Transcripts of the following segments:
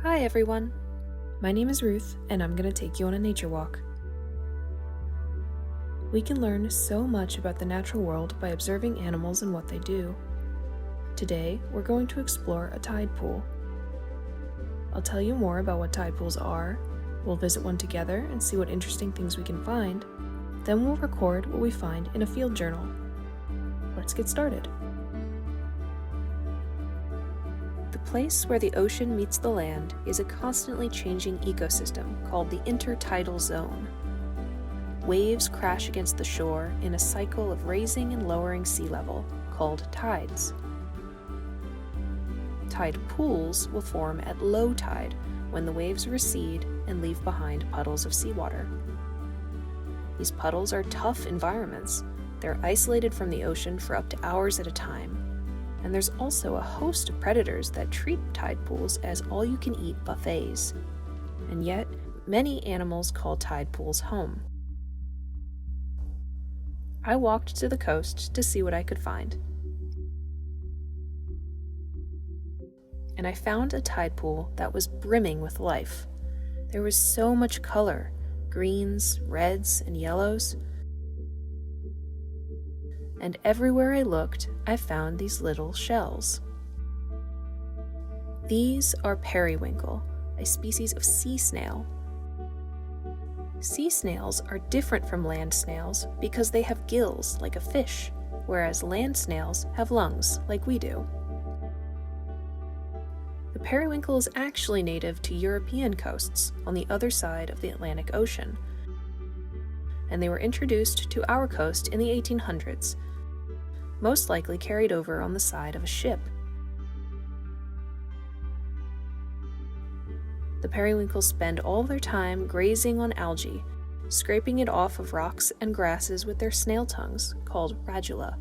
Hi everyone! My name is Ruth, and I'm going to take you on a nature walk. We can learn so much about the natural world by observing animals and what they do. Today, we're going to explore a tide pool. I'll tell you more about what tide pools are, we'll visit one together and see what interesting things we can find, then we'll record what we find in a field journal. Let's get started. The place where the ocean meets the land is a constantly changing ecosystem called the intertidal zone. Waves crash against the shore in a cycle of raising and lowering sea level, called tides. Tide pools will form at low tide when the waves recede and leave behind puddles of seawater. These puddles are tough environments. They're isolated from the ocean for up to hours at a time. And there's also a host of predators that treat tide pools as all-you-can-eat buffets. And yet, many animals call tide pools home. I walked to the coast to see what I could find. And I found a tide pool that was brimming with life. There was so much color, greens, reds, and yellows. And everywhere I looked, I found these little shells. These are periwinkle, a species of sea snail. Sea snails are different from land snails because they have gills like a fish, whereas land snails have lungs like we do. The periwinkle is actually native to European coasts on the other side of the Atlantic Ocean, and they were introduced to our coast in the 1800s, most likely carried over on the side of a ship. The periwinkles spend all their time grazing on algae, scraping it off of rocks and grasses with their snail tongues, called radula.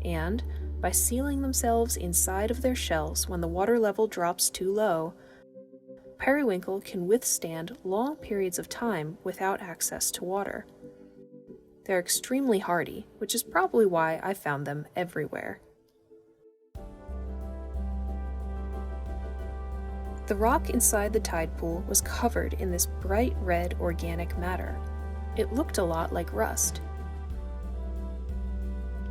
And, by sealing themselves inside of their shells when the water level drops too low, periwinkle can withstand long periods of time without access to water. They're extremely hardy, which is probably why I found them everywhere. The rock inside the tide pool was covered in this bright red organic matter. It looked a lot like rust.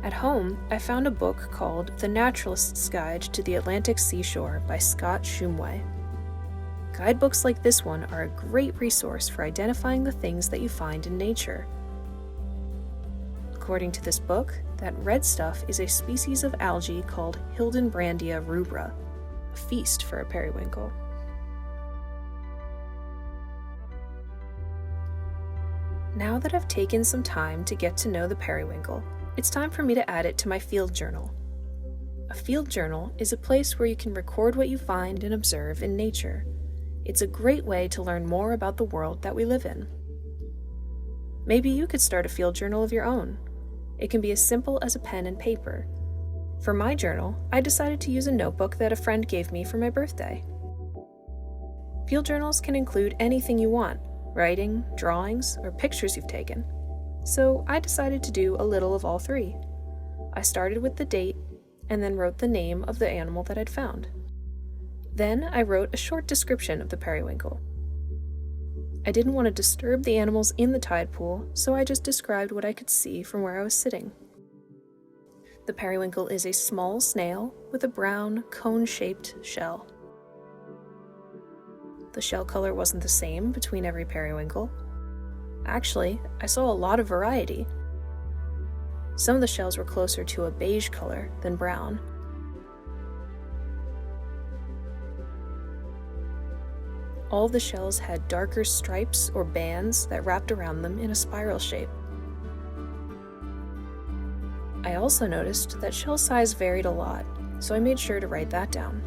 At home, I found a book called The Naturalist's Guide to the Atlantic Seashore by Scott Shumway. Guidebooks like this one are a great resource for identifying the things that you find in nature. According to this book, that red stuff is a species of algae called Hildenbrandia rubra, a feast for a periwinkle. Now that I've taken some time to get to know the periwinkle, it's time for me to add it to my field journal. A field journal is a place where you can record what you find and observe in nature. It's a great way to learn more about the world that we live in. Maybe you could start a field journal of your own. It can be as simple as a pen and paper. For my journal, I decided to use a notebook that a friend gave me for my birthday. Field journals can include anything you want, writing, drawings, or pictures you've taken. So I decided to do a little of all three. I started with the date, and then wrote the name of the animal that I'd found. Then I wrote a short description of the periwinkle. I didn't want to disturb the animals in the tide pool, so I just described what I could see from where I was sitting. The periwinkle is a small snail with a brown, cone-shaped shell. The shell color wasn't the same between every periwinkle. Actually, I saw a lot of variety. Some of the shells were closer to a beige color than brown. All the shells had darker stripes or bands that wrapped around them in a spiral shape. I also noticed that shell size varied a lot, so I made sure to write that down.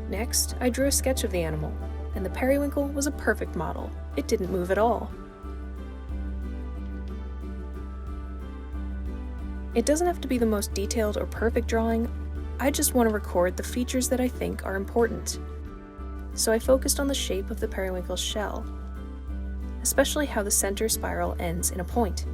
Next, I drew a sketch of the animal, and the periwinkle was a perfect model. It didn't move at all. It doesn't have to be the most detailed or perfect drawing. I just want to record the features that I think are important. So I focused on the shape of the periwinkle's shell. especially how the center spiral ends in a point.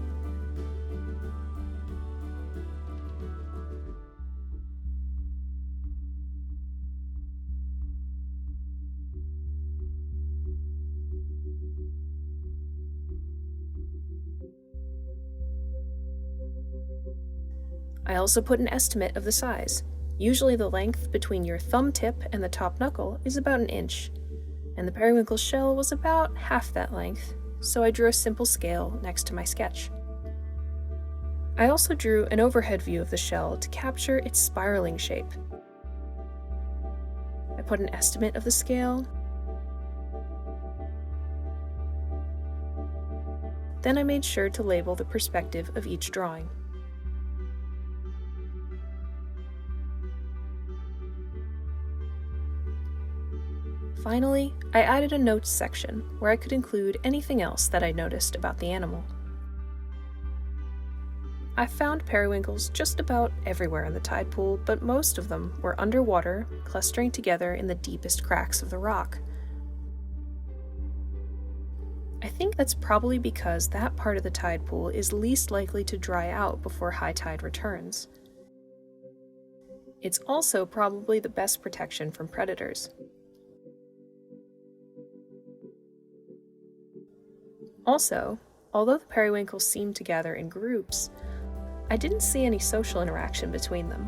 I also put an estimate of the size. Usually the length between your thumb tip and the top knuckle is about an inch, and the periwinkle's shell was about half that length, so I drew a simple scale next to my sketch. I also drew an overhead view of the shell to capture its spiraling shape. I put an estimate of the scale. Then I made sure to label the perspective of each drawing. Finally, I added a notes section where I could include anything else that I noticed about the animal. I found periwinkles just about everywhere in the tide pool, but most of them were underwater, clustering together in the deepest cracks of the rock. I think that's probably because that part of the tide pool is least likely to dry out before high tide returns. It's also probably the best protection from predators. Also, although the periwinkles seemed to gather in groups, I didn't see any social interaction between them.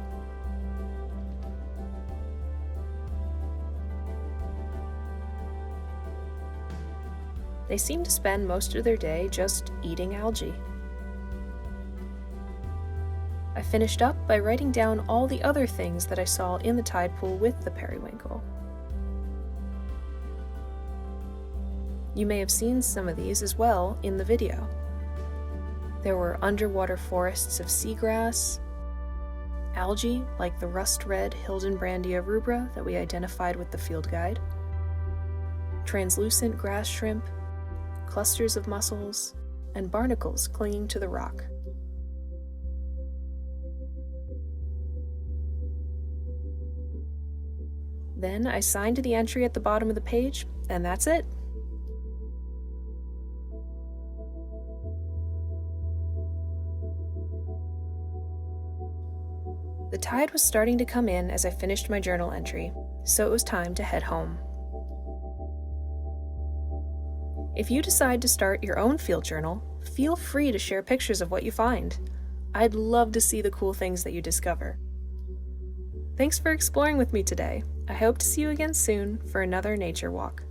They seemed to spend most of their day just eating algae. I finished up by writing down all the other things that I saw in the tide pool with the periwinkle. You may have seen some of these as well in the video. There were underwater forests of seagrass, algae like the rust-red Hildenbrandia rubra that we identified with the field guide, translucent grass shrimp, clusters of mussels, and barnacles clinging to the rock. Then I signed the entry at the bottom of the page, and that's it. The tide was starting to come in as I finished my journal entry, so it was time to head home. If you decide to start your own field journal, feel free to share pictures of what you find. I'd love to see the cool things that you discover. Thanks for exploring with me today. I hope to see you again soon for another nature walk.